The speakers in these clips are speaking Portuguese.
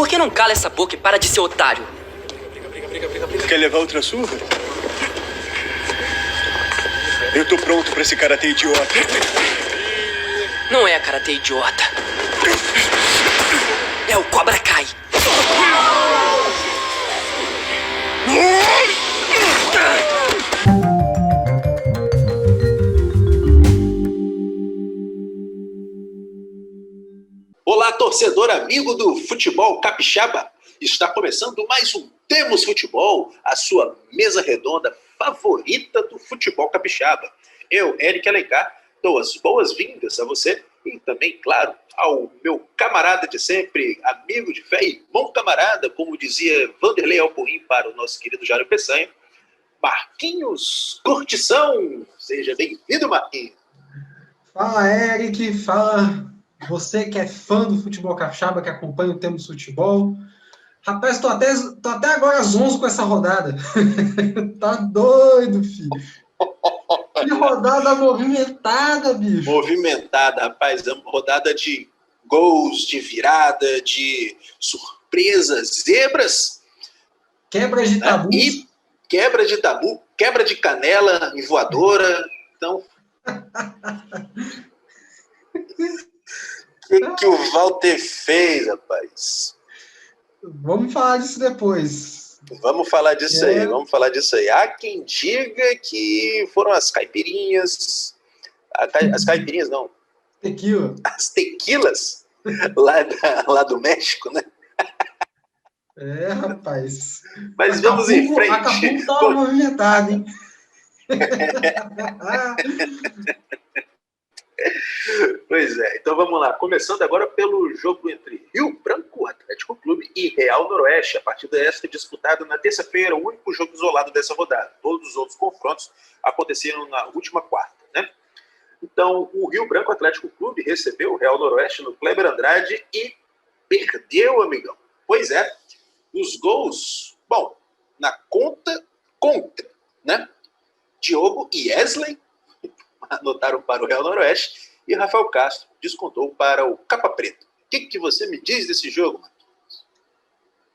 Por que não cala essa boca e para de ser otário? Quer levar outra surra? Eu tô pronto pra esse karatê idiota. Não é karatê idiota. É o Cobra Kai. Olá, torcedor amigo do futebol capixaba. Está começando mais um Temos Futebol, a sua mesa redonda favorita do futebol capixaba. Eu, Eric Alencar, dou as boas-vindas a você e também, claro, ao meu camarada de sempre, amigo de fé e bom camarada, como dizia Vanderlei Alpuim para o nosso querido Jário Peçanha, Marquinhos Curtição. Seja bem-vindo, Marquinhos. Fala, Eric, fala você que é fã do futebol capixaba, que acompanha o Temos Futebol. Rapaz, tô até agora zonzo com essa rodada. Tá doido, filho. Que rodada movimentada, bicho. Movimentada, rapaz. Rodada de gols, de virada, de surpresas, zebras. Quebra de tabu. E quebra de tabu, quebra de canela em voadora. Então... O que o Walter fez, rapaz? Vamos falar disso depois. Vamos falar disso aí. Há quem diga que foram as caipirinhas. As caipirinhas, não. Tequila. As tequilas lá do México, né? É, rapaz. Mas vamos em frente. Acapulco tá movimentado, hein? Pois é, então vamos lá. Começando agora pelo jogo entre Rio Branco Atlético Clube e Real Noroeste. A partida esta disputada na terça-feira, o único jogo isolado dessa rodada. Todos os outros confrontos aconteceram na última quarta, né? Então, o Rio Branco Atlético Clube recebeu o Real Noroeste no Kleber Andrade e perdeu, amigão. Pois é, os gols, bom, na contra, né? Diogo e Wesley anotaram para o Real Noroeste e Rafael Castro descontou para o Capa Preta. O que você me diz desse jogo, Marquinhos?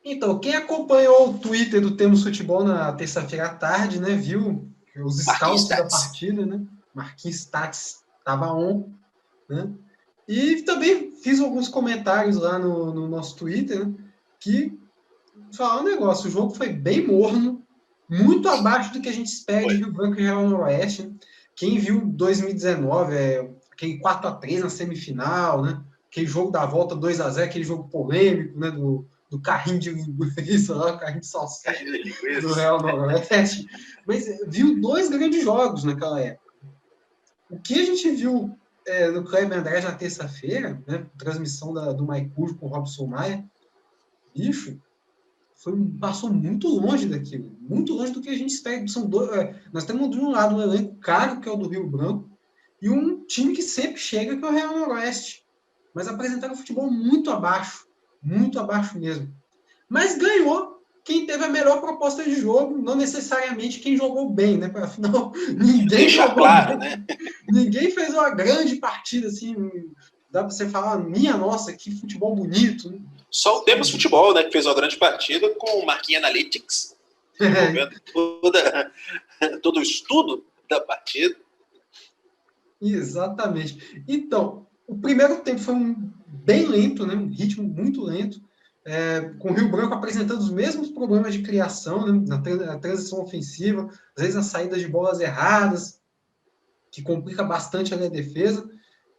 Então, quem acompanhou o Twitter do Temos Futebol na terça-feira à tarde, né, viu os scouts da partida, né? Marquinhos Stats estava on, né? E também fiz alguns comentários lá no nosso Twitter, né, que falar um negócio, o jogo foi bem morno, muito abaixo do que a gente espera de Rio Branco e Real Noroeste, né? Quem viu 2019, aquele 4-3 na semifinal, né? Aquele jogo da volta 2-0, aquele jogo polêmico, né? Do carrinho de linguiça lá, o carrinho de salsicha do Real Noroeste. Mas viu dois grandes jogos naquela época. O que a gente viu no Kleber Andrade na terça-feira, né? Transmissão do Maicujo com o Robson Maia, bicho, passou muito longe daquilo, muito longe do que a gente espera. Nós temos de um lado um elenco caro, que é o do Rio Branco, e um time que sempre chega, que é o Real Noroeste. Mas apresentaram futebol muito abaixo mesmo. Mas ganhou quem teve a melhor proposta de jogo, não necessariamente quem jogou bem, né? Afinal, ninguém jogou claro, bem. Né? Ninguém fez uma grande partida, assim, dá para você falar, minha nossa, que futebol bonito, né? Só o Temos Futebol, né, que fez uma grande partida com o Marquinhos Analytics, envolvendo todo o estudo da partida. Exatamente. Então, o primeiro tempo foi bem lento, né, um ritmo muito lento, com o Rio Branco apresentando os mesmos problemas de criação, né, na transição ofensiva, às vezes as saídas de bolas erradas, que complica bastante a defesa,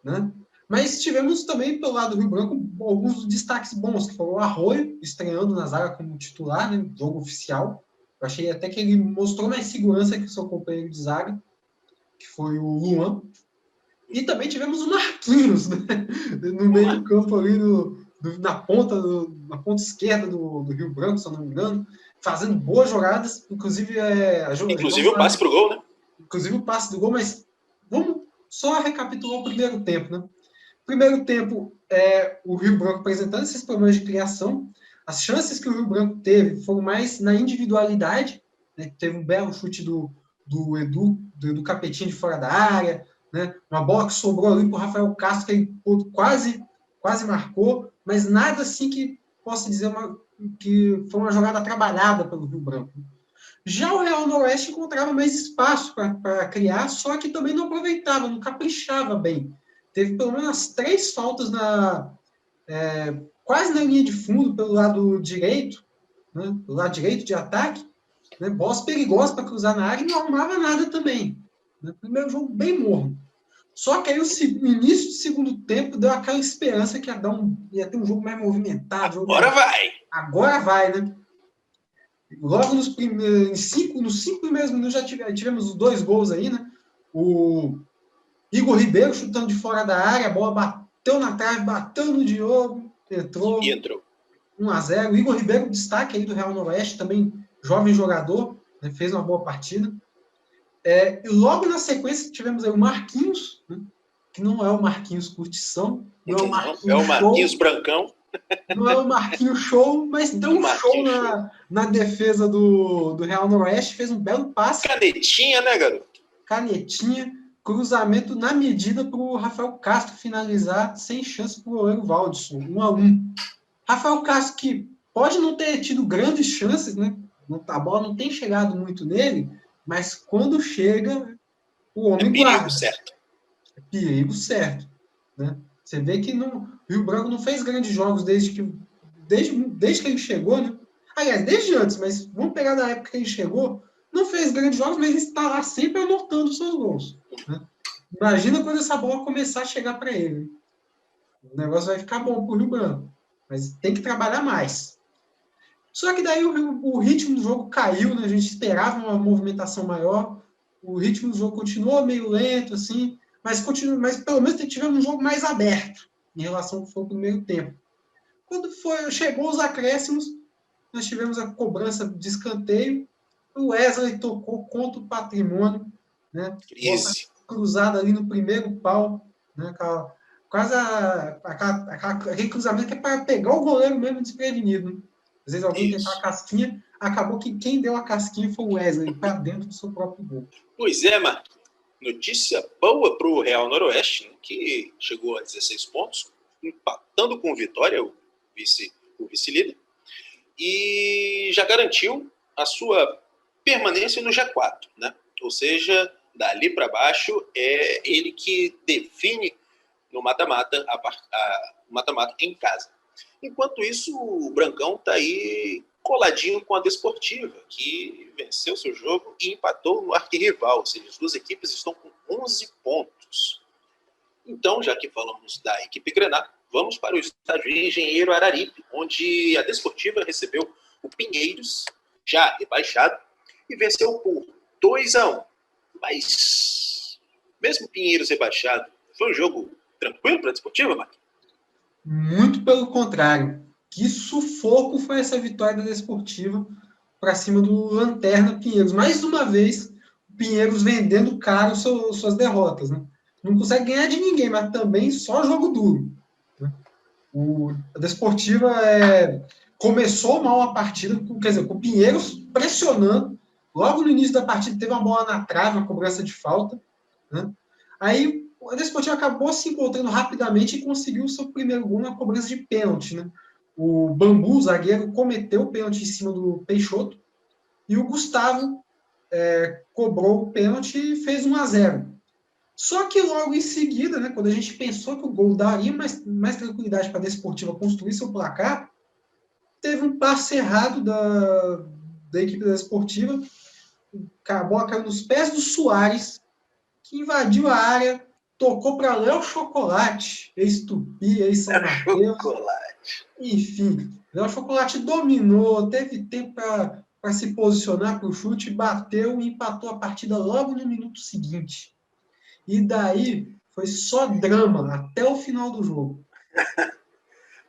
né? Mas tivemos também, pelo lado do Rio Branco, alguns destaques bons, que foi o Arroio, estreando na zaga como titular, né, jogo oficial. Eu achei até que ele mostrou mais segurança que o seu companheiro de zaga, que foi o Luan. E também tivemos o Marquinhos, né, no meio do campo ali, na ponta esquerda do Rio Branco, se eu não me engano, fazendo boas jogadas, inclusive o passe para o gol, né? Inclusive o passe do gol, mas vamos só recapitular o primeiro tempo, né? Primeiro tempo, o Rio Branco apresentando esses problemas de criação. As chances que o Rio Branco teve foram mais na individualidade, né? Teve um belo chute do Edu Capetinho de fora da área, né? Uma bola que sobrou ali para o Rafael Castro, que ele quase marcou, mas nada assim que posso dizer que foi uma jogada trabalhada pelo Rio Branco. Já o Real Noroeste encontrava mais espaço para criar, só que também não aproveitava, não caprichava bem. Teve pelo menos 3 faltas quase na linha de fundo, pelo lado direito, né, do lado direito de ataque, né, bolas perigosas para cruzar na área e não arrumava nada também. Né, primeiro jogo bem morno. Só que aí o início do segundo tempo deu aquela esperança que ia ter um jogo mais movimentado. Agora vai, né? Logo nos 5 primeiros minutos já tivemos os 2 gols aí, né? O Igor Ribeiro chutando de fora da área, a bola bateu na trave, bateu no Diogo, entrou. 1-0. O Igor Ribeiro, destaque aí do Real Noroeste, também jovem jogador, né? Fez uma boa partida. E logo na sequência tivemos aí o Marquinhos, né? Que não é o Marquinhos Curtição, não é o Marquinhos Brancão. Não é o Marquinhos Show, mas deu um show na defesa do Real Noroeste, fez um belo passe. Canetinha, né, garoto? Canetinha, cruzamento na medida para o Rafael Castro finalizar, sem chance para o goleiro Valdisson, 1-1. Rafael Castro, que pode não ter tido grandes chances, né? A bola não tem chegado muito nele, mas quando chega, o homem guarda. É perigo certo. Né? Você vê que o Rio Branco não fez grandes jogos desde que ele chegou, né? Aliás, desde antes, mas vamos pegar da época que ele chegou, não fez grandes jogos, mas ele está lá sempre anotando os seus gols. Né? Imagina quando essa bola começar a chegar para ele. O negócio vai ficar bom para o Rio Branco, mas tem que trabalhar mais. Só que daí o ritmo do jogo caiu, né? A gente esperava uma movimentação maior, o ritmo do jogo continuou meio lento, assim, mas pelo menos tivemos um jogo mais aberto em relação ao que foi o primeiro tempo. Quando chegou os acréscimos, nós tivemos a cobrança de escanteio, o Wesley tocou contra o Patrimônio, né? Cruzada ali no primeiro pau, né? Quase aquele cruzamento que é para pegar o goleiro mesmo desprevenido. Né? Às vezes alguém tentar a casquinha, acabou que quem deu a casquinha foi o Wesley, para dentro do seu próprio gol. Pois é, Marcos. Notícia boa para o Real Noroeste, né, que chegou a 16 pontos, empatando com o Vitória, o vice-líder, e já garantiu a sua permanência no G4. Né? Ou seja, dali para baixo é ele que define no mata-mata o mata-mata em casa. Enquanto isso, o Brancão está aí coladinho com a Desportiva, que venceu seu jogo e empatou no arquirrival, ou seja, as duas equipes estão com 11 pontos. Então, já que falamos da equipe Grená, vamos para o estádio Engenheiro Araripe, onde a Desportiva recebeu o Pinheiros, já rebaixado, e venceu por 2-1. Mas, mesmo Pinheiros rebaixado, foi um jogo tranquilo para a Desportiva, Marcos? Muito pelo contrário. Que sufoco foi essa vitória da Desportiva para cima do Lanterna Pinheiros. Mais uma vez, o Pinheiros vendendo caro suas derrotas. Né? Não consegue ganhar de ninguém, mas também só jogo duro. Né? A Desportiva começou mal a partida, quer dizer, com o Pinheiros pressionando. Logo no início da partida teve uma bola na trave, uma cobrança de falta. Né? Aí a Desportiva acabou se encontrando rapidamente e conseguiu o seu primeiro gol na cobrança de pênalti. Né? O Bambu, o zagueiro, cometeu o pênalti em cima do Peixoto e o Gustavo cobrou o pênalti e fez 1-0. Só que logo em seguida, né, quando a gente pensou que o gol daria mais tranquilidade para a Desportiva construir seu placar, teve um passe errado da equipe da Desportiva, a bola caiu nos pés do Soares, que invadiu a área, tocou para Léo Chocolate, ex-Tupi, ex-São Mateus. Enfim, Léo Chocolate dominou, teve tempo para se posicionar para o chute, bateu e empatou a partida logo no minuto seguinte. E daí foi só drama até o final do jogo.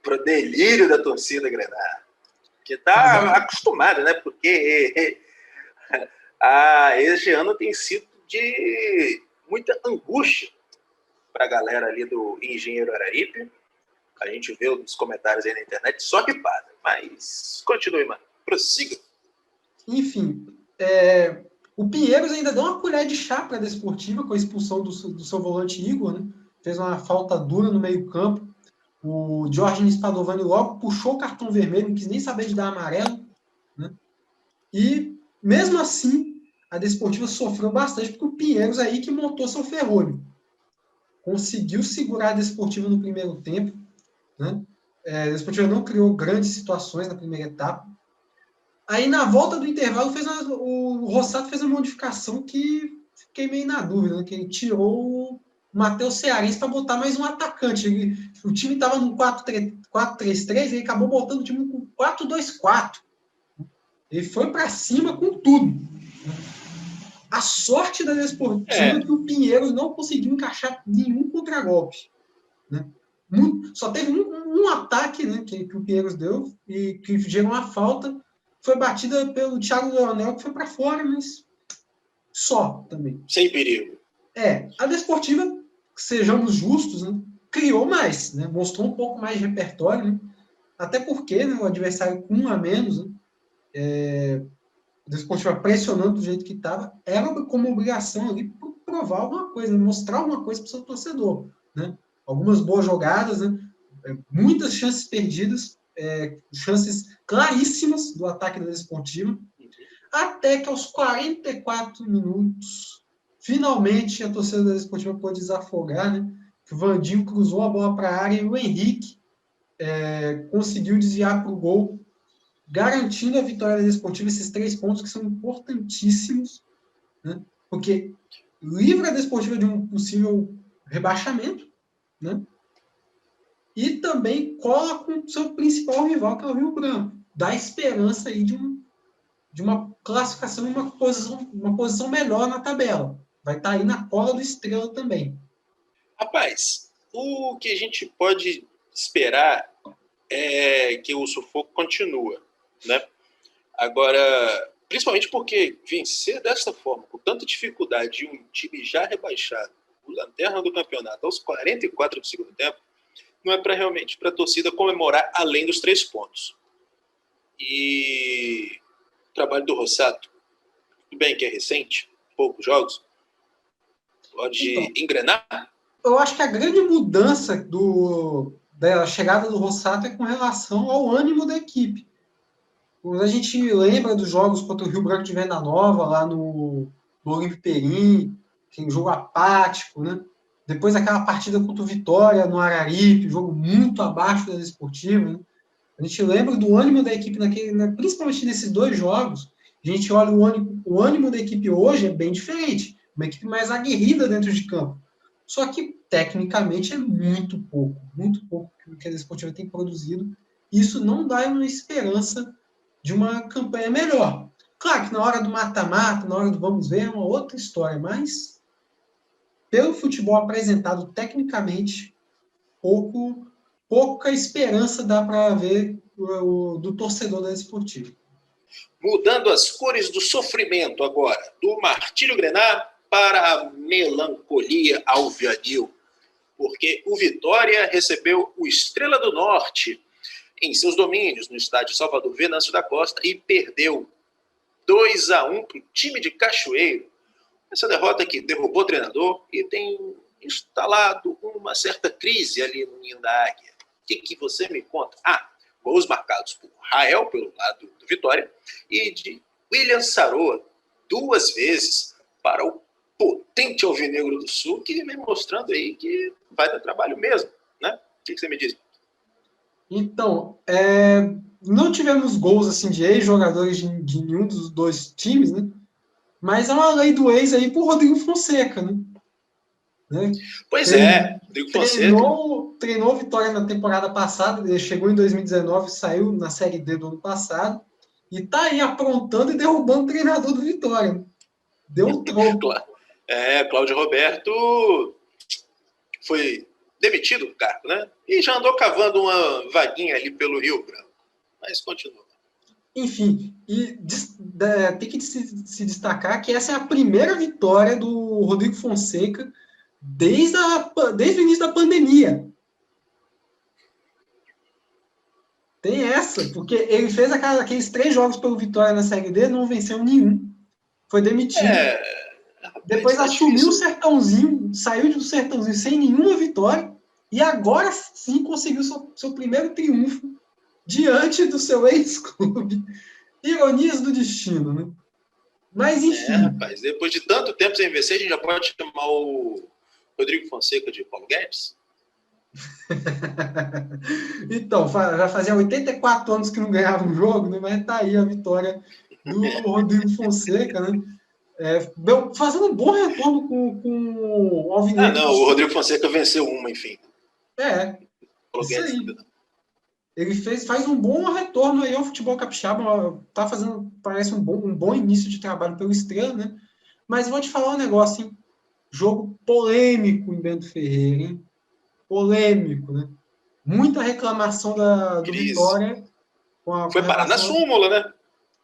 Pro delírio da torcida Grená. Que está acostumada, né? Porque este ano tem sido de muita angústia para a galera ali do Engenheiro Araripe. A gente vê nos comentários aí na internet, só que para. Mas continue, mano. Prossiga. Enfim, o Pinheiros ainda deu uma colher de chá para a Desportiva com a expulsão do seu volante Igor, né? Fez uma falta dura no meio-campo. O Jorge Spadovani logo puxou o cartão vermelho, não quis nem saber de dar amarelo, né? E, mesmo assim, a Desportiva sofreu bastante, porque o Pinheiros aí que montou seu ferrolho. Conseguiu segurar a Desportiva no primeiro tempo, né? A Desportiva não criou grandes situações na primeira etapa. Aí, na volta do intervalo, o Rossato fez uma modificação que fiquei meio na dúvida, né? Que ele tirou o Matheus Cearense para botar mais um atacante. O time estava no 4-3-3 e ele acabou botando o time com 4-2-4. Ele foi para cima com tudo. A sorte da Desportiva é que o Pinheiros não conseguiu encaixar nenhum contragolpe, né? Só teve um ataque, né, que o Pinheiros deu e que gerou uma falta. Foi batida pelo Thiago Leonel, que foi para fora, mas só também. Sem perigo. A Desportiva, sejamos justos, né, criou mais, né, mostrou um pouco mais de repertório, né, até porque, né, o adversário com um a menos, né, a Desportiva pressionando do jeito que estava, era como obrigação ali provar alguma coisa, mostrar alguma coisa para o seu torcedor, né? Algumas boas jogadas, né, muitas chances perdidas, chances claríssimas do ataque da Desportiva, até que aos 44 minutos, finalmente a torcida da Desportiva pôde desafogar, né? Que o Vandinho cruzou a bola para a área e o Henrique conseguiu desviar para o gol, garantindo a vitória da Desportiva, esses 3 pontos que são importantíssimos, né? Porque livra a Desportiva de um possível rebaixamento, né? E também cola com o seu principal rival, que é o Rio Branco. Dá esperança aí de uma classificação em uma posição melhor na tabela. Vai estar aí na cola do Estrela também. Rapaz, o que a gente pode esperar é que o sufoco continua, né? Agora, principalmente porque vencer dessa forma, com tanta dificuldade, um time já rebaixado, o lanterna do campeonato, aos 44 do segundo tempo, não é realmente para a torcida comemorar além dos 3 pontos. E o trabalho do Rossato, tudo bem que é recente, poucos jogos, pode engrenar? Eu acho que a grande mudança da chegada do Rossato é com relação ao ânimo da equipe. Quando a gente lembra dos jogos contra o Rio Branco de Venda Nova, lá no Olímpio Perim, que é um jogo apático, né? Depois aquela partida contra o Vitória no Araripe, jogo muito abaixo da Desportiva, né? A gente lembra do ânimo da equipe, principalmente nesses 2 jogos. A gente olha o ânimo da equipe hoje é bem diferente. Uma equipe mais aguerrida dentro de campo. Só que, tecnicamente, é muito pouco que a Desportiva tem produzido. Isso não dá uma esperança de uma campanha melhor. Claro que na hora do mata-mata, na hora do vamos ver, é uma outra história, mas pelo futebol apresentado tecnicamente, pouca esperança dá para ver do torcedor da Desportiva. Mudando as cores do sofrimento agora, do martírio grená para a melancolia alvianil, porque o Vitória recebeu o Estrela do Norte em seus domínios, no estádio Salvador Venâncio da Costa, e perdeu 2-1 para o time de Cachoeiro. Essa derrota que derrubou o treinador e tem instalado uma certa crise ali no Ninho da Águia. O que você me conta? Gols marcados por Rael, pelo lado do Vitória, e de William Saroa, 2 vezes, para o potente Alvinegro do Sul, que vem mostrando aí que vai dar trabalho mesmo, né? O que você me diz? Então, não tivemos gols assim, de ex-jogadores de nenhum dos 2 times, né? Mas é uma lei do ex aí por Rodrigo Fonseca, né? Pois Rodrigo Fonseca. Treinou Vitória na temporada passada, ele chegou em 2019, saiu na Série D do ano passado, e tá aí aprontando e derrubando o treinador do Vitória. Né? Deu um troco. Cláudio Roberto foi demitido do cargo, né? E já andou cavando uma vaguinha ali pelo Rio Branco. Mas continua. Enfim, e tem que se destacar que essa é a primeira vitória do Rodrigo Fonseca desde o início da pandemia. Tem essa, porque ele fez aqueles 3 jogos pelo Vitória na Série D, não venceu nenhum. Foi demitido. Depois assumiu o Sertãozinho, saiu do Sertãozinho sem nenhuma vitória, E agora sim conseguiu seu primeiro triunfo diante do seu ex-clube. Ironias do destino, né? Mas, enfim. Rapaz, depois de tanto tempo sem vencer, a gente já pode chamar o Rodrigo Fonseca de Paulo Guedes? Então, já fazia 84 anos que não ganhava um jogo, né? Mas tá aí a vitória do Rodrigo Fonseca, né? Fazendo um bom retorno com o Alvinegro. Não, o Rodrigo Fonseca venceu uma, enfim. Paulo Guedes. Ele faz um bom retorno aí ao futebol capixaba, tá fazendo, parece um bom início de trabalho pelo Estrela, né? Mas vou te falar um negócio, hein? Jogo polêmico em Bento Ferreira, hein? Polêmico, né? Muita reclamação do Vitória. Foi parar na súmula, né?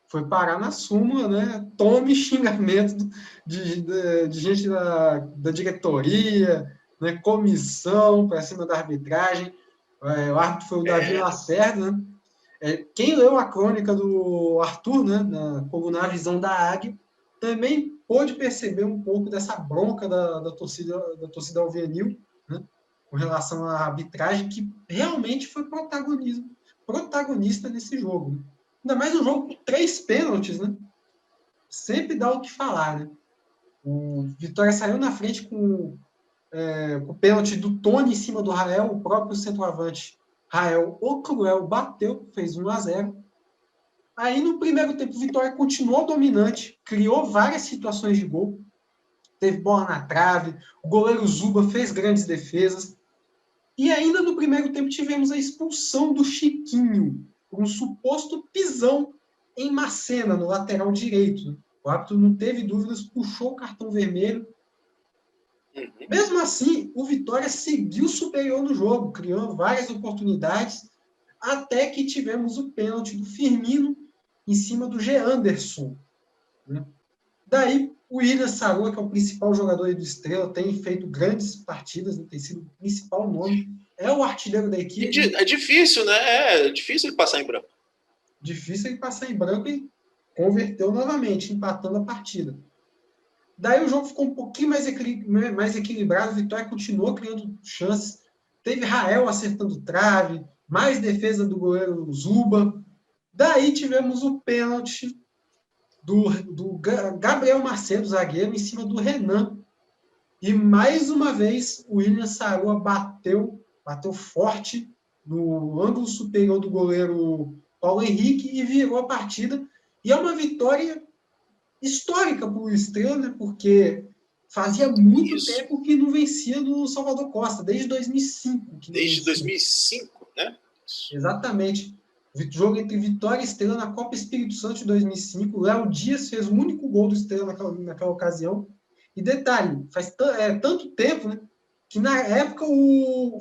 Foi parar na súmula, né? Tome xingamento de gente da diretoria, né? Comissão para cima da arbitragem. O árbitro foi o Davi Lacerda, né? Quem leu a crônica do Arthur, né? Na Visão da Águia, também pôde perceber um pouco dessa bronca da torcida alvianil, né? Com relação à arbitragem, que realmente foi protagonista nesse jogo. Né? Ainda mais um jogo com 3 pênaltis, né? Sempre dá o que falar, né? O Vitória saiu na frente com o pênalti do Tony em cima do Rael, o próprio centroavante Rael, o Cruel, bateu, fez 1-0. Aí, no primeiro tempo, o Vitória continuou dominante, criou várias situações de gol, teve bola na trave, o goleiro Zuba fez grandes defesas. E ainda no primeiro tempo tivemos a expulsão do Chiquinho, por um suposto pisão em Macena, no lateral direito. O árbitro não teve dúvidas, puxou o cartão vermelho. Mesmo assim, o Vitória seguiu superior no jogo, criando várias oportunidades, até que tivemos o pênalti do Firmino em cima do G. Anderson. Né? Daí, o William Sarua, que é o principal jogador aí do Estrela, tem feito grandes partidas, tem sido o principal nome, é o artilheiro da equipe. É difícil, né? É difícil ele passar em branco. Difícil ele passar em branco e converteu novamente, empatando a partida. Daí o jogo ficou um pouquinho mais equilibrado, o Vitória continuou criando chances, teve Rael acertando trave, mais defesa do goleiro Zuba. Daí tivemos o pênalti do Gabriel Macedo, zagueiro, em cima do Renan. E mais uma vez o William Sarua bateu forte no ângulo superior do goleiro Paulo Henrique e virou a partida. E é uma vitória histórica para o Estrela, né? Porque fazia muito tempo que não vencia no Salvador Costa, desde 2005. Desde 2005, né? Exatamente. O jogo entre Vitória e Estrela na Copa Espírito Santo de 2005. Léo Dias fez o único gol do Estrela naquela ocasião. E detalhe, faz tanto tempo, né, que na época o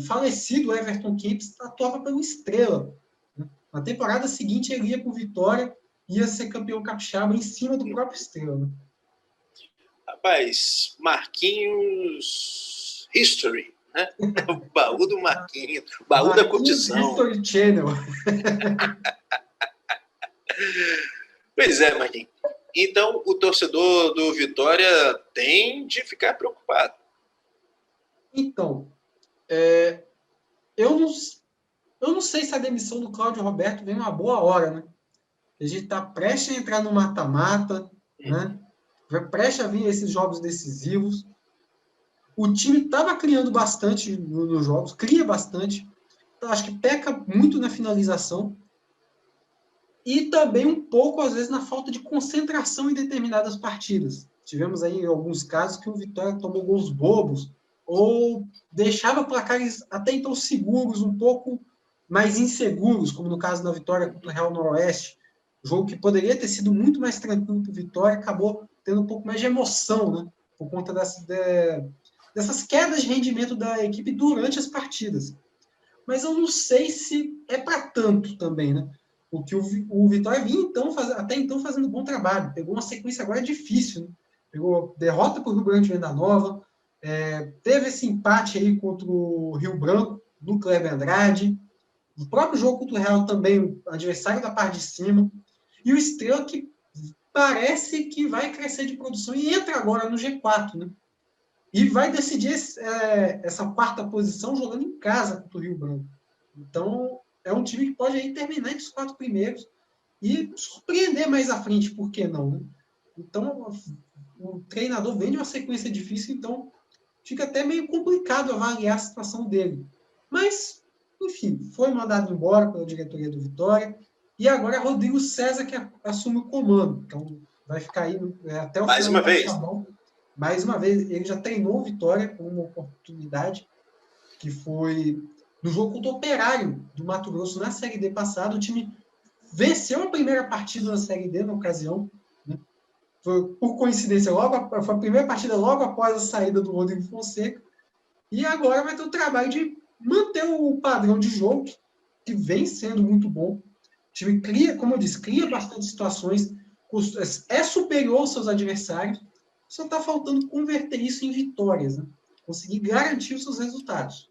falecido Everton Kempis atuava pelo Estrela. Né? Na temporada seguinte ele ia para o Vitória, ia ser campeão capixaba em cima do próprio Estrela. Né? Rapaz, Marquinhos History, né? O baú do Marquinhos, o baú da condição. History Channel. Pois é, Marquinhos. Então, o torcedor do Vitória tem de ficar preocupado. Então, eu não sei se a demissão do Cláudio Roberto vem uma boa hora, né? A gente está prestes a entrar no mata-mata, né? Prestes a vir esses jogos decisivos. O time estava criando bastante nos jogos, cria bastante. Então, acho que peca muito na finalização. E também um pouco, às vezes, na falta de concentração em determinadas partidas. Tivemos aí alguns casos que o Vitória tomou gols bobos ou deixava placares até então seguros, um pouco mais inseguros, como no caso da vitória contra o Real Noroeste. Jogo que poderia ter sido muito mais tranquilo para o Vitória, acabou tendo um pouco mais de emoção, né? Por conta dessas quedas de rendimento da equipe durante as partidas. Mas eu não sei se é para tanto também, né? Porque o Vitória vinha até então fazendo bom trabalho. Pegou uma sequência agora difícil. Né? Pegou derrota para o Rio Grande de Venda Nova. Teve esse empate aí contra o Rio Branco, do Kleber Andrade. O próprio jogo contra o Real também, adversário da parte de cima. E o Estrela que parece que vai crescer de produção e entra agora no G4. Né? e vai decidir essa quarta posição jogando em casa contra o Rio Branco. Então, é um time que pode aí terminar entre os 4 primeiros e surpreender mais à frente, por que não? Né? Então, o treinador vem de uma sequência difícil, então fica até meio complicado avaliar a situação dele. Mas, enfim, foi mandado embora pela diretoria do Vitória, e agora é Rodrigo César que assume o comando. Então, vai ficar aí até o Mais final uma vez. Mais uma vez, ele já treinou o Vitória com uma oportunidade que foi no jogo contra o Operário do Mato Grosso na Série D passada. O time venceu a primeira partida da Série D na ocasião. Né? Foi, por coincidência, foi a primeira partida logo após a saída do Rodrigo Fonseca. E agora vai ter o trabalho de manter o padrão de jogo, que vem sendo muito bom. O time cria, como eu disse, cria bastante situações, é superior aos seus adversários, só está faltando converter isso em vitórias, né? Conseguir garantir os seus resultados.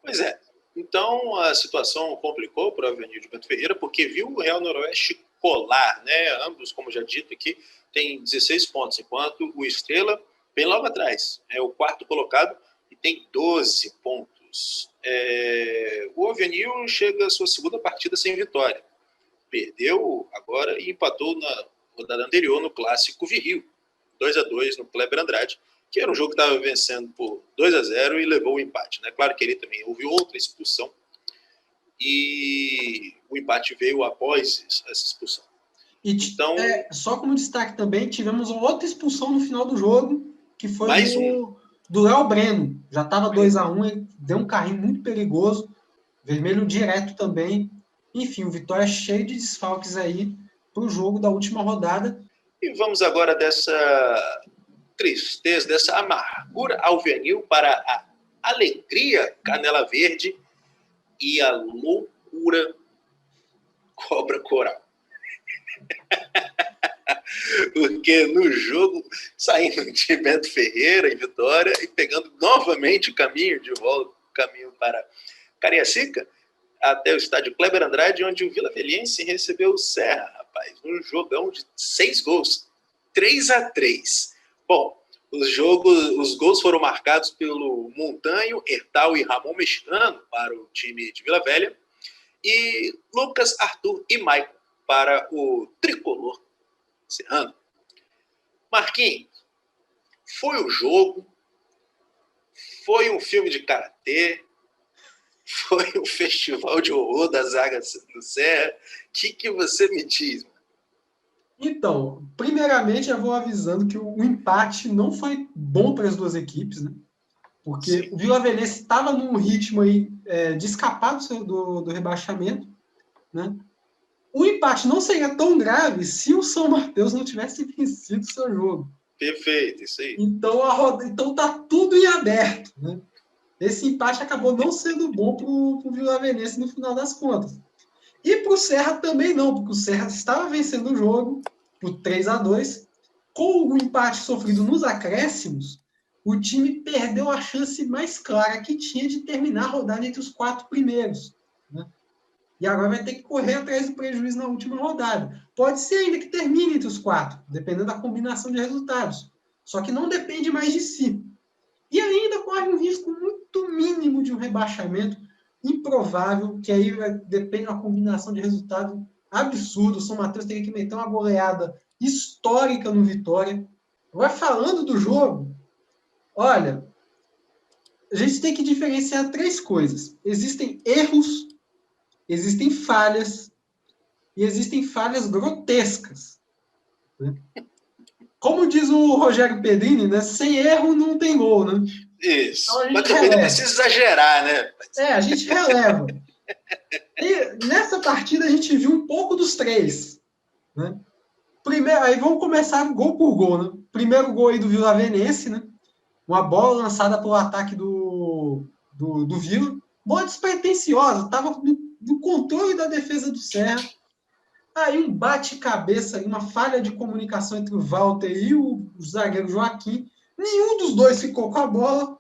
Pois é. Então, a situação complicou para o Avenida de Bento Ferreira, porque viu o Real Noroeste colar, né? Ambos, como já dito aqui, têm 16 pontos, enquanto o Estrela vem logo atrás. É o quarto colocado e tem 12 pontos. O Avenil chega à sua segunda partida sem vitória. Perdeu agora e empatou na rodada anterior no Clássico Viril. 2-2 no Kleber Andrade, que era um jogo que estava vencendo por 2-0 e levou o empate. Né? Claro que ele também houve outra expulsão e o empate veio após essa expulsão. Então, só como destaque também, tivemos outra expulsão no final do jogo, que foi do Léo Breno. Já estava 2-1, ele deu um carrinho muito perigoso, vermelho direto também. Enfim, o Vitória cheio de desfalques aí para o jogo da última rodada. E vamos agora dessa tristeza, dessa amargura alvinil para a alegria Canela Verde e a loucura Cobra Coral. Porque no jogo, saindo de Bento Ferreira em Vitória e pegando novamente o caminho de volta, o caminho para Cariacica, até o estádio Kleber Andrade, onde o Vila Velhense recebeu o Serra, rapaz, um jogão de 6 gols, 3-3. Bom, os gols foram marcados pelo Montanho, Hertal e Ramon Mexicano para o time de Vila Velha e Lucas, Arthur e Maicon para o tricolor serrano. Marquinhos, foi o jogo, foi um filme de karatê, foi um festival de horror da zaga do Serra. O que você me diz? Então, primeiramente eu vou avisando que o empate não foi bom para as duas equipes, né? Porque o Vila Velhense estava num ritmo aí, de escapar do rebaixamento, né? O empate não seria tão grave se o São Mateus não tivesse vencido o seu jogo. Perfeito, isso aí. Então tá tudo em aberto, né? Esse empate acabou não sendo bom para o Vila Velhense no final das contas. E para o Serra também não, porque o Serra estava vencendo o jogo por 3-2. Com o empate sofrido nos acréscimos, o time perdeu a chance mais clara que tinha de terminar a rodada entre os 4 primeiros. Né? E agora vai ter que correr atrás do prejuízo na última rodada. Pode ser ainda que termine entre os 4, dependendo da combinação de resultados. Só que não depende mais de si. E ainda corre um risco muito mínimo de um rebaixamento improvável, que aí depende da combinação de resultado absurdo. O São Mateus teria que meter uma goleada histórica no Vitória. Agora, falando do jogo, olha, a gente tem que diferenciar 3 coisas. Existem erros, existem falhas, e existem falhas grotescas. Né? Como diz o Rogério Pedrini, né? Sem erro não tem gol, né? Isso. Então, mas também não precisa exagerar, né? A gente releva. E nessa partida a gente viu um pouco dos 3. Né? Primeiro, aí vamos começar gol por gol. Né? Primeiro gol aí do Vila Velhense, né? Uma bola lançada pelo ataque do Vila. Bola despretensiosa, estava no controle da defesa do Serra. Aí um bate-cabeça, uma falha de comunicação entre o Walter e o zagueiro Joaquim. Nenhum dos dois ficou com a bola.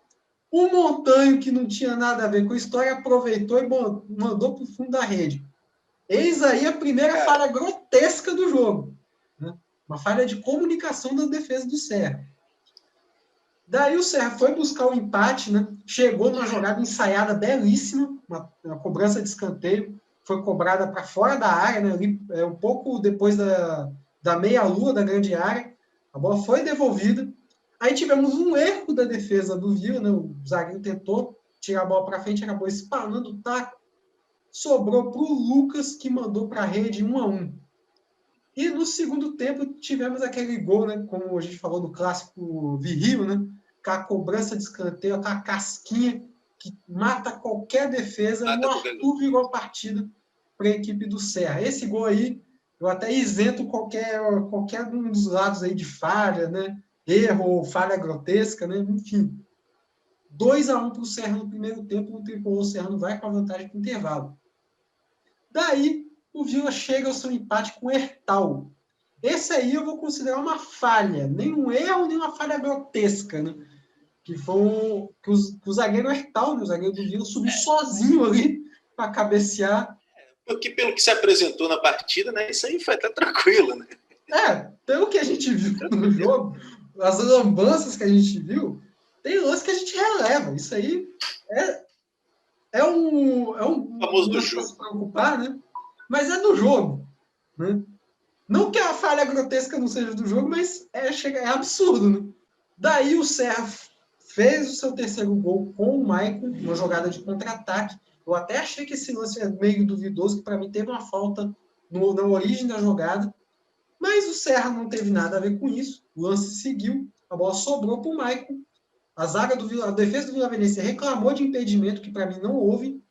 O Montanho, que não tinha nada a ver com a história, aproveitou e mandou para o fundo da rede. Eis aí a primeira falha grotesca do jogo. Né? Uma falha de comunicação da defesa do Serra. Daí o Serra foi buscar o empate, né? Chegou numa jogada ensaiada belíssima, uma cobrança de escanteio, foi cobrada para fora da área, né? Ali, um pouco depois da meia-lua da grande área. A bola foi devolvida. Aí tivemos um erro da defesa do Vila, né? O zagueiro tentou tirar a bola para frente, acabou espanando o taco. Sobrou para o Lucas, que mandou para a rede 1-1. E no segundo tempo tivemos aquele gol, né? Como a gente falou do clássico Viril, né? Com a cobrança de escanteio, com a casquinha que mata qualquer defesa. O Arthur virou a partida para a equipe do Serra. Esse gol aí, eu até isento qualquer um dos lados aí de falha, né? Erro ou falha grotesca, né? Enfim. 2-1 para o Serra no primeiro tempo, o tricolor serrano vai com a vantagem para o intervalo. Daí, o Vila chega ao seu empate com o Hertal. Esse aí eu vou considerar uma falha, nem um erro, nem uma falha grotesca, né? Que foi que o zagueiro Hertal, né? O zagueiro do Vila, subiu sozinho ali para cabecear. Porque pelo que se apresentou na partida, né? Isso aí foi até tranquilo, né? Pelo que a gente viu no jogo, as lambanças que a gente viu, tem lance que a gente releva. Isso aí é um famoso do jogo. Se preocupar, né? Mas é do jogo, né? Não que a falha grotesca não seja do jogo, mas é absurdo, né? Daí o Serra fez o seu terceiro gol com o Maicon, uma jogada de contra-ataque. Eu até achei que esse lance é meio duvidoso, que para mim teve uma falta na origem da jogada, mas o Serra não teve nada a ver com isso. O lance seguiu, a bola sobrou para o Maicon. A defesa do Vila Venense reclamou de impedimento, que para mim não houve.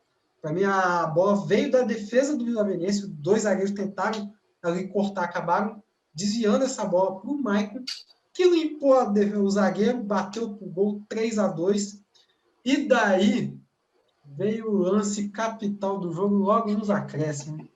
Para mim, a bola veio da defesa do Vila Venense. Dois zagueiros tentaram ali cortar, acabaram desviando essa bola para o Maicon, que limpou o zagueiro, bateu para o gol 3-2. E daí veio o lance capital do jogo logo nos acréscimos.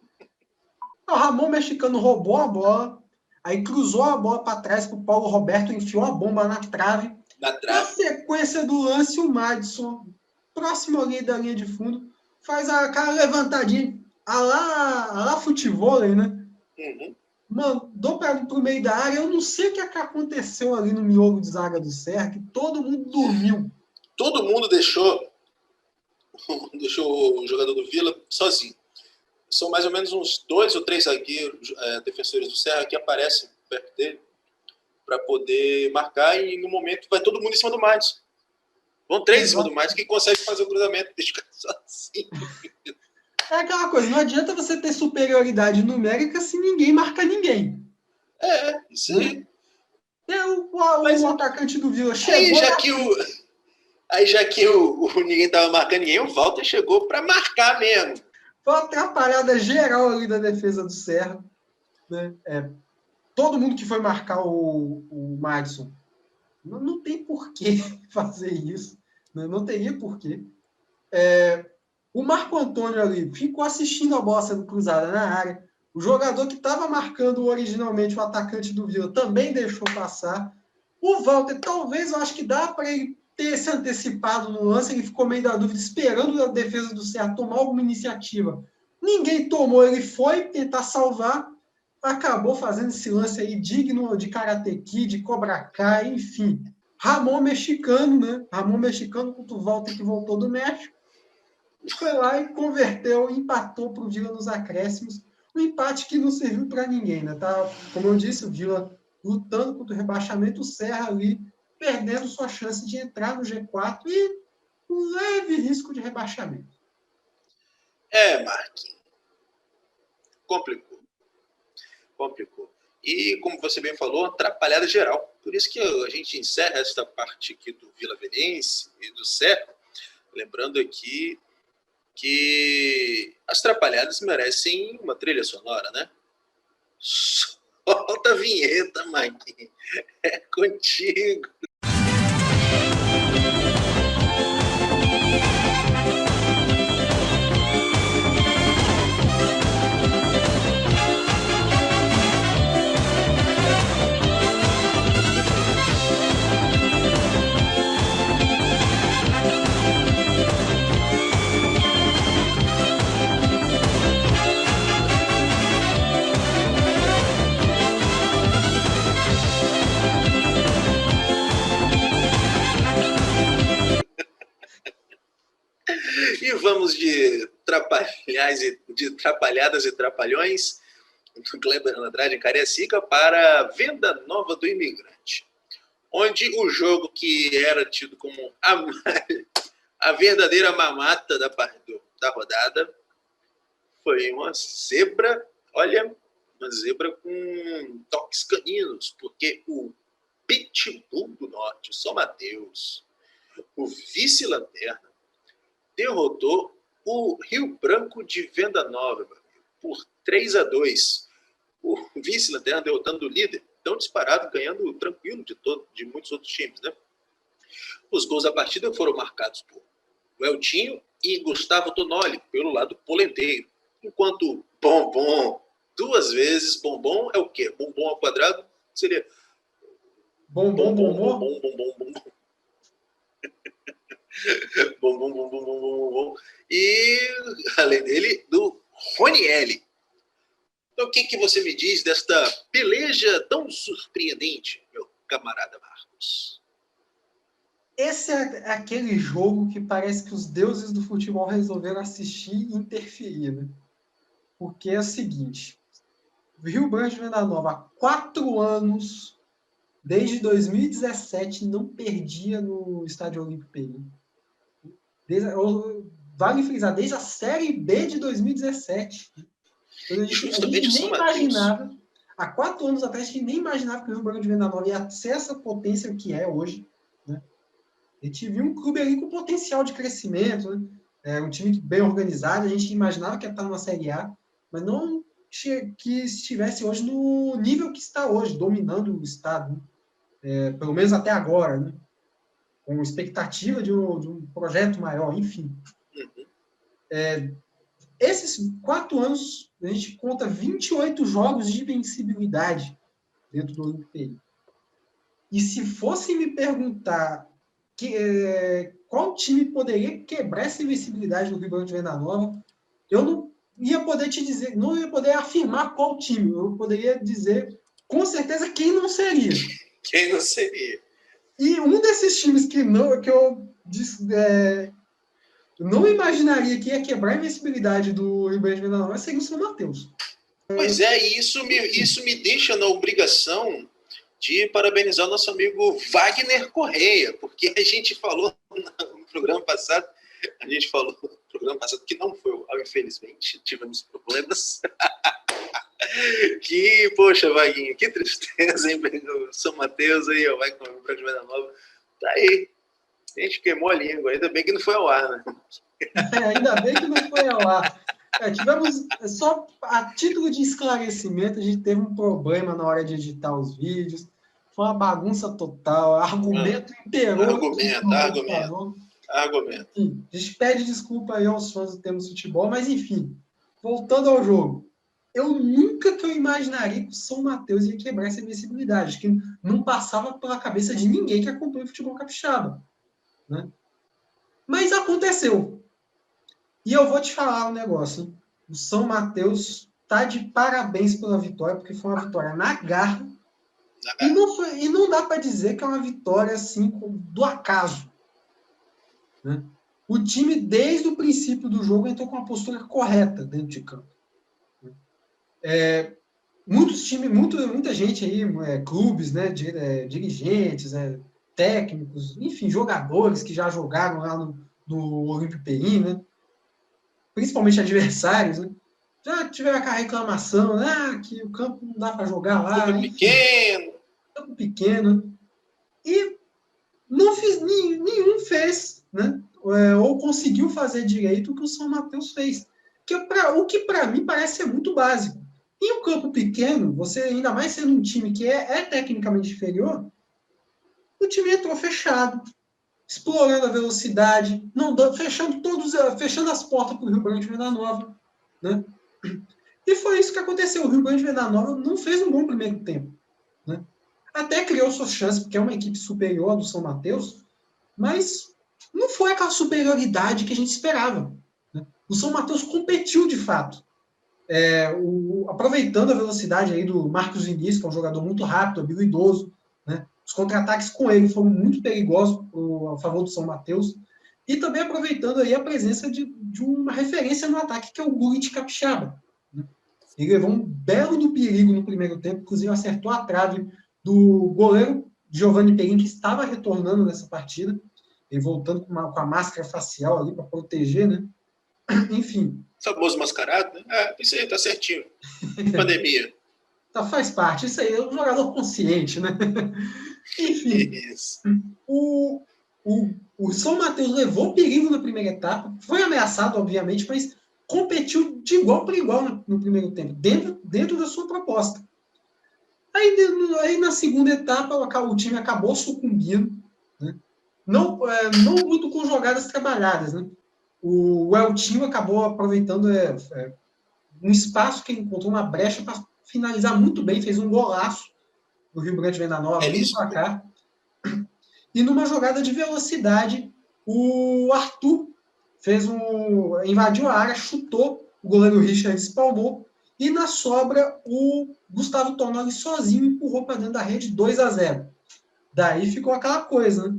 O Ramon mexicano roubou a bola, aí cruzou a bola para trás para o Paulo Roberto, enfiou a bomba na trave. Na sequência do lance, o Madison, próximo ali da linha de fundo, faz aquela levantadinha a lá futevôlei, né? Uhum. Mandou para o meio da área. Eu não sei o que aconteceu ali no miolo de zaga do Serra, que todo mundo dormiu. Todo mundo deixou o jogador do Vila sozinho. São mais ou menos uns 2 ou 3 zagueiros, defensores do Serra, que aparecem perto dele para poder marcar, e no momento vai todo mundo em cima do Madison. Vão 3 em cima do Madison, que consegue fazer o cruzamento, deixa o cara sozinho. É aquela coisa, não adianta você ter superioridade numérica se ninguém marca ninguém. Isso aí. O atacante do Vila chegou... Aí já que ninguém estava marcando ninguém, o Walter chegou para marcar mesmo. Foi uma atrapalhada geral ali da defesa do Serra, né? Todo mundo que foi marcar o Madison não tem por que fazer isso, né? Não teria por quê. O Marco Antônio ali ficou assistindo a bola sendo cruzada na área. O jogador que estava marcando originalmente o atacante do Vila também deixou passar. O Walter, talvez, eu acho que dá para ele ter se antecipado no lance. Ele ficou meio da dúvida, esperando a defesa do Serra tomar alguma iniciativa. Ninguém tomou, ele foi tentar salvar. Acabou fazendo esse lance aí digno de Karate Kid, de Cobra Kai, enfim. Ramon mexicano, né? Ramon mexicano contra o Walter, que voltou do México. Foi lá e converteu, empatou para o Vila nos acréscimos. Um empate que não serviu para ninguém, né? Tá, como eu disse, o Vila lutando contra o rebaixamento, o Serra ali perdendo sua chance de entrar no G4 e um leve risco de rebaixamento. Marquinhos. Complicou. E, como você bem falou, atrapalhada geral. Por isso que a gente encerra esta parte aqui do Vila Venense e do Serra, lembrando aqui que as atrapalhadas merecem uma trilha sonora, né? Solta a vinheta, Mike. É contigo. aliás, de Trapalhadas e Trapalhões, do Kleber Andrade em Cariacica, para Venda Nova do Imigrante, onde o jogo que era tido como a verdadeira mamata da rodada foi uma zebra, olha, uma zebra com toques caninos, porque o Pitbull do Norte, o São Mateus, o vice-lanterna, derrotou o Rio Branco de Venda Nova por 3-2. O vice-lanterna derrotando o líder, tão disparado, ganhando tranquilo de muitos outros times, né? Os gols da partida foram marcados por Eltinho e Gustavo Tonoli, pelo lado polenteiro. Enquanto Bombom, 2 vezes, Bombom é o quê? Bombom ao quadrado seria... Bombom. Bom. E, além dele, do Ronielli. Então, o que você me diz desta peleja tão surpreendente, meu camarada Marcos? Esse é aquele jogo que parece que os deuses do futebol resolveram assistir e interferir, né? Porque é o seguinte, o Rio Branco de Venda Nova, há 4 anos, desde 2017, não perdia no Estádio Olímpico Perim. Vale frisar, desde a Série B de 2017. A gente nem imaginava, há 4 anos atrás, a gente nem imaginava que o Rio Branco de Venda Nova ia ser essa potência que é hoje, né? A gente viu um clube ali com potencial de crescimento, né? Um time bem organizado, a gente imaginava que ia estar numa Série A, mas não que estivesse hoje no nível que está hoje, dominando o estado, né? Pelo menos até agora, né? Com expectativa de um projeto maior, enfim. Esses 4 anos, a gente conta 28 jogos de invencibilidade dentro do Olímpico Perim. E se fosse me perguntar qual time poderia quebrar essa invencibilidade do Rio Branco de Venda Nova, eu não ia poder te dizer, não ia poder afirmar qual time, eu poderia dizer com certeza quem não seria. Quem não seria? E um desses times que eu não imaginaria que ia quebrar a invencibilidade do Rio Branco de Venda Nova seria o São Mateus. Pois é, e isso me deixa na obrigação de parabenizar o nosso amigo Wagner Correia, porque a gente falou no programa passado, que não foi, infelizmente, tivemos problemas, que, poxa, Vaguinho, que tristeza, hein, o São Mateus aí, vai com o Branco de Venda Nova, tá aí, a gente queimou a língua, ainda bem que não foi ao ar, né? Ainda bem que não foi ao ar. Tivemos, só a título de esclarecimento, a gente teve um problema na hora de editar os vídeos, foi uma bagunça total, argumento imperou. Argumento. Enfim, a gente pede desculpa aí aos fãs do Temos Futebol, mas enfim, voltando ao jogo, eu nunca que eu imaginaria que o São Mateus ia quebrar essa invencibilidade, que não passava pela cabeça de ninguém que acompanha o futebol capixaba, né? Mas aconteceu. E eu vou te falar um negócio, hein? O São Mateus tá de parabéns pela vitória, porque foi uma vitória na garra, e não dá para dizer que é uma vitória assim do acaso, né? O time, desde o princípio do jogo, entrou com uma postura correta dentro de campo. Muitos times, muita gente aí, clubes, né, dirigentes, técnicos, enfim, jogadores que já jogaram lá no Olímpico Perim, né? Principalmente adversários, né? Já tiveram aquela reclamação, que o campo não dá para jogar lá. Campo pequeno. E nenhum fez, né? Ou conseguiu fazer direito o que o São Mateus fez. O que para mim parece ser muito básico. Em um campo pequeno, você ainda mais sendo um time que é tecnicamente inferior, o time entrou fechado, explorando a velocidade, fechando as portas para o Rio Branco de Venda Nova, né? E foi isso que aconteceu. O Rio Branco de Venda Nova não fez um bom primeiro tempo, né? Até criou suas chances, porque é uma equipe superior do São Mateus, mas não foi aquela superioridade que a gente esperava, né? O São Mateus competiu de fato, aproveitando a velocidade aí do Marcos Vinícius, que é um jogador muito rápido, habilidoso, né? Os contra-ataques com ele foram muito perigosos a favor do São Mateus. E também aproveitando aí a presença de uma referência no ataque, que é o Gullit Capixaba. Né? Ele levou um belo do perigo no primeiro tempo, inclusive acertou a trave do goleiro Giovanni Perin, que estava retornando nessa partida, ele voltando com a máscara facial ali para proteger, né? Enfim. Famoso mascarado, né? Isso aí tá certinho. Pandemia. Tá, faz parte, isso aí é um jogador consciente, né? Enfim. Isso. O São Mateus levou perigo na primeira etapa, foi ameaçado, obviamente, mas competiu de igual para igual no primeiro tempo, dentro da sua proposta. Aí na segunda etapa, o time acabou sucumbindo, né? Não muito com jogadas trabalhadas. Né? O Eltinho acabou aproveitando um espaço que ele encontrou, uma brecha para finalizar muito bem, fez um golaço do Rio Branco de Venda Nova, no placar. E numa jogada de velocidade, o Arthur invadiu a área, chutou, o goleiro Richard espalmou, e na sobra o Gustavo Tonoli sozinho empurrou para dentro da rede 2-0. Daí ficou aquela coisa, né?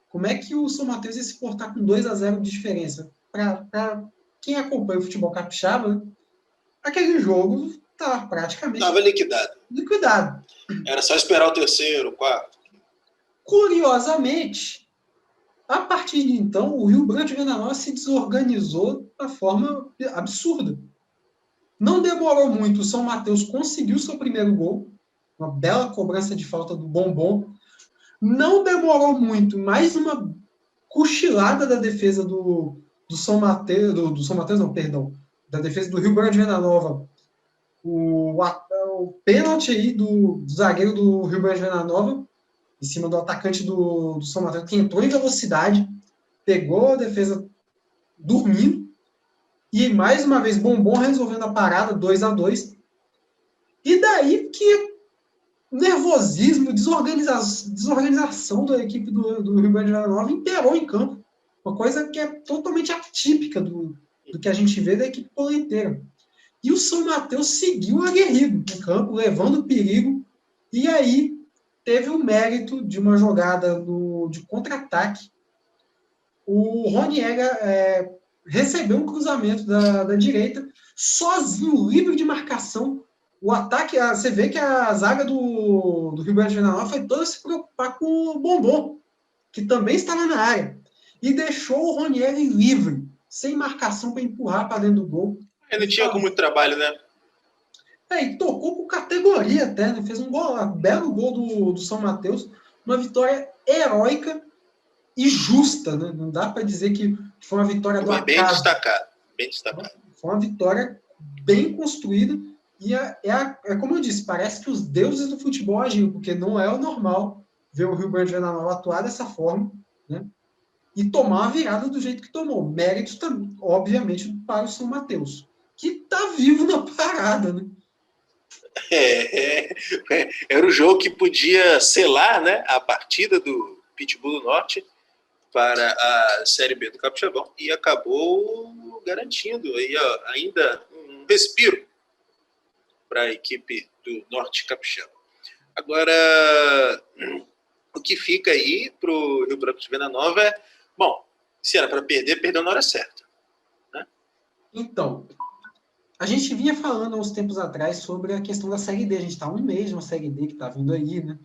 Como é que o São Mateus ia se portar com 2-0 de diferença? Para quem acompanha o futebol capixaba, né? Aquele jogo estava praticamente... Estava liquidado. Era só esperar o terceiro, o quarto. Curiosamente, a partir de então, o Rio Branco de Venda Nova se desorganizou de uma forma absurda. Não demorou muito, o São Mateus conseguiu seu primeiro gol, uma bela cobrança de falta do Bombom. Não demorou muito, mais uma cochilada da defesa do São Mateus, do São Mateus não, perdão, da defesa do Rio Branco de Venda Nova. O pênalti aí do zagueiro do Rio Branco de Venda Nova, em cima do atacante do São Mateus, que entrou em velocidade, pegou a defesa dormindo, e mais uma vez Bombom resolvendo a parada, 2-2. E daí que nervosismo, desorganização da equipe do Rio Grande do Norte imperou em campo. Uma coisa que é totalmente atípica do que a gente vê da equipe polenteira. E o São Mateus seguiu aguerrido no campo, levando perigo, e aí teve o mérito de uma jogada de contra-ataque. O Roniega recebeu um cruzamento da direita, sozinho, livre de marcação. O ataque, você vê que a zaga do Rio Grande do Norte foi toda se preocupar com o Bombom, que também estava na área, e deixou o Roniega livre, sem marcação para empurrar para dentro do gol. Ele não tinha com muito trabalho, né? E tocou com categoria até, né? Fez um belo gol do São Mateus, uma vitória heróica e justa, né? Não dá para dizer que foi uma vitória do acaso. Bem destacado. Foi uma vitória bem construída e como eu disse, parece que os deuses do futebol agiram, porque não é o normal ver o Rio Grande do Norte atuar dessa forma, né? E tomar uma virada do jeito que tomou. Méritos também, obviamente, para o São Mateus, que está vivo na parada, né? Era o jogo que podia selar, né, a partida do Pitbull do Norte para a Série B do Capixabão e acabou garantindo aí, ainda um respiro para a equipe do Norte Capixaba. Agora, o que fica aí para o Rio Branco de Venda Nova é, bom, se era para perder, perdeu na hora certa. Né? Então, a gente vinha falando há uns tempos atrás sobre a questão da Série D. A gente está um mês de uma Série D que está vindo aí, né?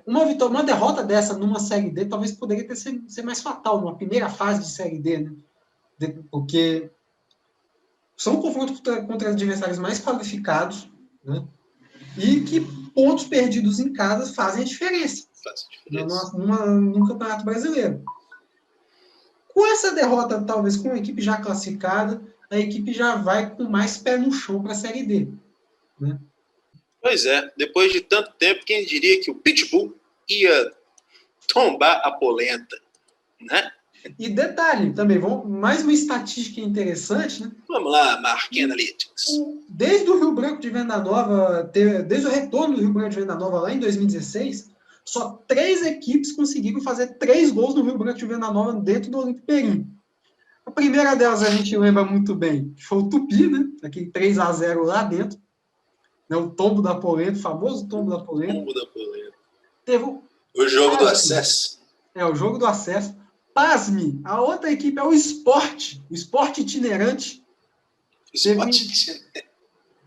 Uma derrota dessa numa Série D talvez poderia ser mais fatal, numa primeira fase de Série D, né? Porque são confrontos contra adversários mais qualificados, né? E que pontos perdidos em casa fazem a diferença. Num Campeonato Brasileiro. Com essa derrota, talvez com a equipe já classificada, a equipe já vai com mais pé no chão para a Série D. Né? Pois é, depois de tanto tempo, quem diria que o Pitbull ia tombar a polenta, né? E detalhe, também, mais uma estatística interessante, né? Vamos lá, Marquinhos Analytics. Desde o Rio Branco de Venda Nova, desde o retorno do Rio Branco de Venda Nova lá em 2016, só 3 equipes conseguiram fazer 3 gols no Rio Branco de Venda Nova dentro do Olímpico Perim. A primeira delas a gente lembra muito bem, foi o Tupi, né? Aquele 3-0 lá dentro. Né? O tombo da polenta, o famoso tombo da polenta. Tombo da polenta. Teve o jogo do acesso. O jogo do acesso. Pasme, a outra equipe é o Sport Itinerante,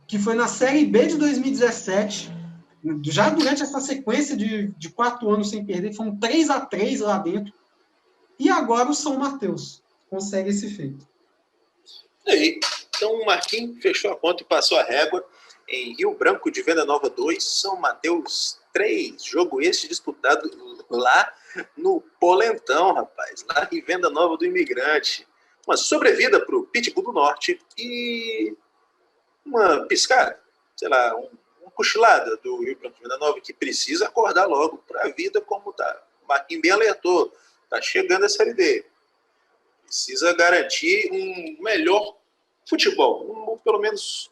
que foi na Série B de 2017. Já durante essa sequência de 4 anos sem perder, foram 3-3 lá dentro. E agora o São Mateus consegue esse feito. Aí, então o Marquinhos fechou a conta e passou a régua em Rio Branco de Venda Nova 2, São Mateus 3. Jogo esse disputado lá no Polentão, rapaz. Lá em Venda Nova do Imigrante. Uma sobrevida para o Pitbull do Norte e uma piscada, sei lá, uma cochilada do Rio Branco de Venda Nova, que precisa acordar logo para a vida como tá. O Marquinhos bem alertou. Tá chegando a Série D. Precisa garantir um melhor futebol. Pelo menos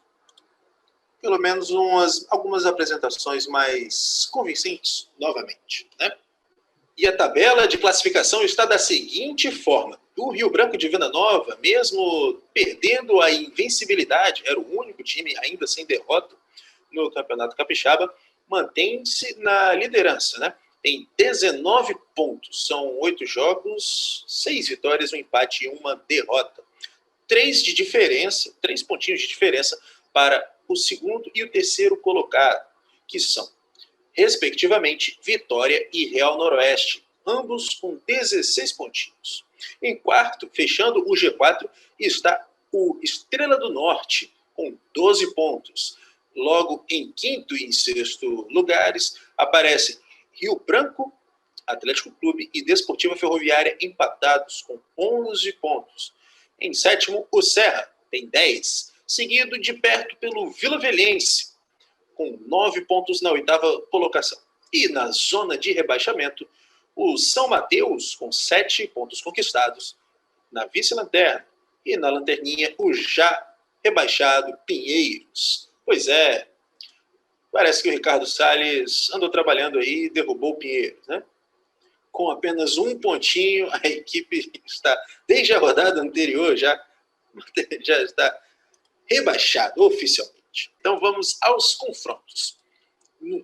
algumas apresentações mais convincentes novamente, né? E a tabela de classificação está da seguinte forma. O Rio Branco de Venda Nova, mesmo perdendo a invencibilidade, era o único time ainda sem derrota no Campeonato Capixaba, mantém-se na liderança, né? Tem 19 pontos, são 8 jogos, 6 vitórias, um empate e uma derrota. 3 pontinhos de diferença para o segundo e o terceiro colocado, que são, respectivamente, Vitória e Real Noroeste, ambos com 16 pontinhos. Em quarto, fechando o G4, está o Estrela do Norte, com 12 pontos. Logo, em quinto e em sexto lugares, aparecem Rio Branco, Atlético Clube e Desportiva Ferroviária empatados com 11 pontos. Em sétimo, o Serra tem 10, seguido de perto pelo Vila Velhense, com 9 pontos na oitava colocação. E na zona de rebaixamento, o São Mateus, com 7 pontos conquistados, na vice-lanterna. E na lanterninha, o já rebaixado Pinheiros. Pois é, parece que o Ricardo Salles andou trabalhando aí e derrubou o Pinheiros, né? Com apenas um pontinho, a equipe está, desde a rodada anterior, já está rebaixada oficialmente. Então vamos aos confrontos.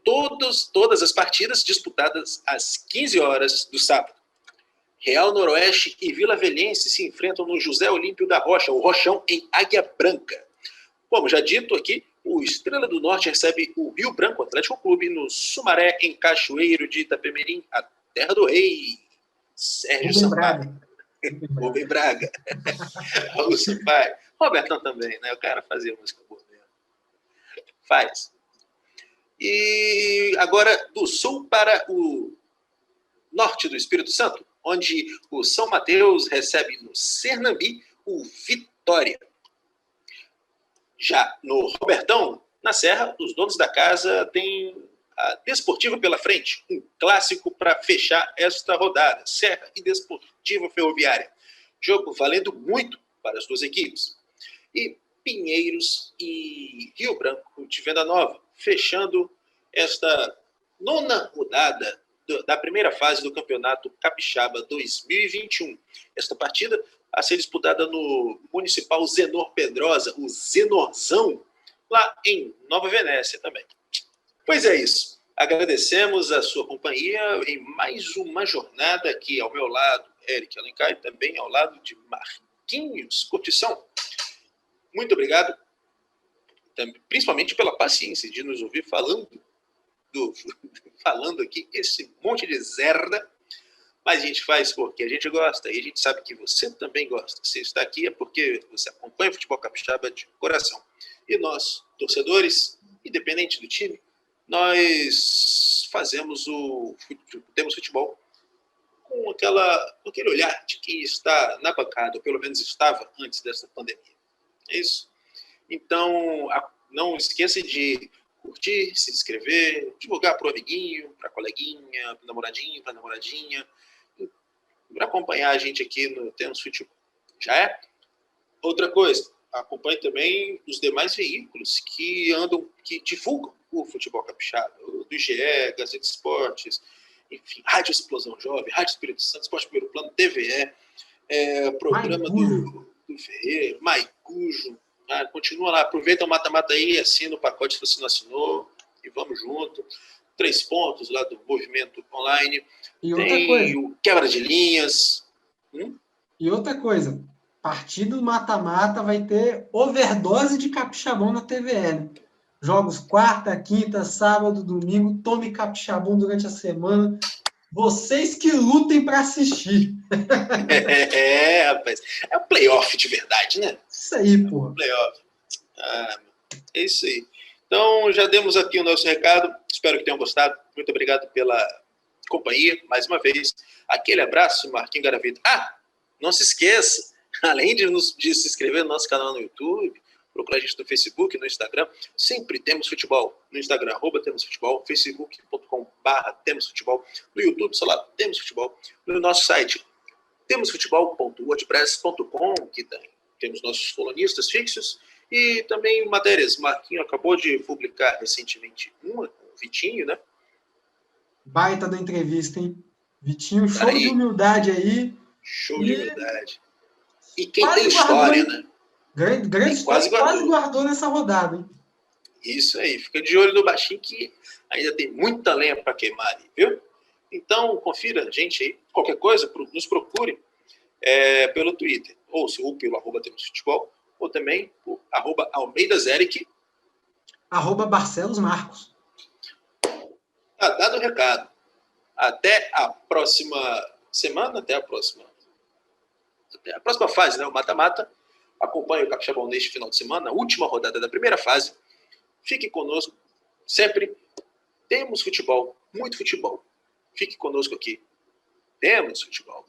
Todas as partidas disputadas às 15 horas do sábado. Real Noroeste e Vila Velhense se enfrentam no José Olímpio da Rocha, o Rochão, em Águia Branca. Como já dito aqui, o Estrela do Norte recebe o Rio Branco Atlético Clube no Sumaré, em Cachoeiro de Itapemirim, a terra do rei, Sérgio Sampaio. Rubem Braga. Raul Sampaio. Robertão também, né? O cara fazia música boa mesmo. Faz. E agora do sul para o norte do Espírito Santo, onde o São Mateus recebe no Sernambi o Vitória. Já no Robertão, na Serra, os donos da casa têm a Desportiva pela frente, um clássico para fechar esta rodada, Serra e Desportiva Ferroviária. Jogo valendo muito para as duas equipes. E Pinheiros e Rio Branco de Venda Nova, fechando esta nona rodada da primeira fase do Campeonato Capixaba 2021. Esta partida a ser disputada no Municipal Zenor Pedrosa, o Zenorzão, lá em Nova Venécia também. Pois é isso. Agradecemos a sua companhia em mais uma jornada aqui ao meu lado, Eric Alencar, e também ao lado de Marquinhos Curtição. Muito obrigado, principalmente pela paciência de nos ouvir falando aqui esse monte de zerda, mas a gente faz porque a gente gosta e a gente sabe que você também gosta. Se está aqui é porque você acompanha o futebol capixaba de coração. E nós, torcedores, independente do time, nós temos futebol com aquele olhar de quem está na bancada, ou pelo menos estava antes dessa pandemia. É isso? Então, não esqueça de curtir, se inscrever, divulgar para o amiguinho, para a coleguinha, para o namoradinho, para a namoradinha, para acompanhar a gente aqui no Temos Futebol. Já é? Outra coisa, acompanhe também os demais veículos que divulgam o futebol capixaba, do GE, Gazeta Esportes, enfim, Rádio Explosão Jovem, Rádio Espírito Santo, Esporte Primeiro Plano, TVE, programa do Ferreira, Maicujo, continua lá, aproveita o mata-mata aí, assina o pacote se você não assinou, e vamos junto. 3 pontos lá do Movimento Online. E tem outra coisa, o Quebra de Linhas, E outra coisa, partido mata-mata vai ter overdose de capixabão na TVL. Jogos quarta, quinta, sábado, domingo, tome capixabão durante a semana. Vocês que lutem para assistir. Rapaz. É um playoff de verdade, né? Isso aí, porra. Playoff. É isso aí. Então, já demos aqui o nosso recado. Espero que tenham gostado. Muito obrigado pela companhia, mais uma vez. Aquele abraço, Marquinhos Garavito. Não se esqueça, além de se inscrever no nosso canal no YouTube, procura a gente no Facebook, no Instagram. Sempre Temos Futebol. No Instagram, @Temos Futebol. Facebook.com/Temos Futebol. No YouTube, sei lá, Temos Futebol. No nosso site, temosfutebol.wordpress.com, que temos nossos colunistas fixos. E também matérias. Marquinho acabou de publicar recentemente uma com o Vitinho, né? Baita da entrevista, hein? Vitinho, show de humildade aí. Show de humildade. E quem tem história, né? Grande história, quase guardou nessa rodada, hein? Isso aí. Fica de olho no baixinho que ainda tem muita lenha para queimar ali, viu? Então, confira a gente aí. Qualquer coisa, nos procure pelo Twitter. Ou pelo @TemosFutebol. Ou também o @AlmeidaZeric. @Barcelos Marcos. Tá dado o recado. Até a próxima semana, até a próxima fase, né? O mata-mata. Acompanhe o Capixabão neste final de semana, a última rodada da primeira fase. Fique conosco sempre. Temos futebol, muito futebol. Fique conosco aqui. Temos futebol.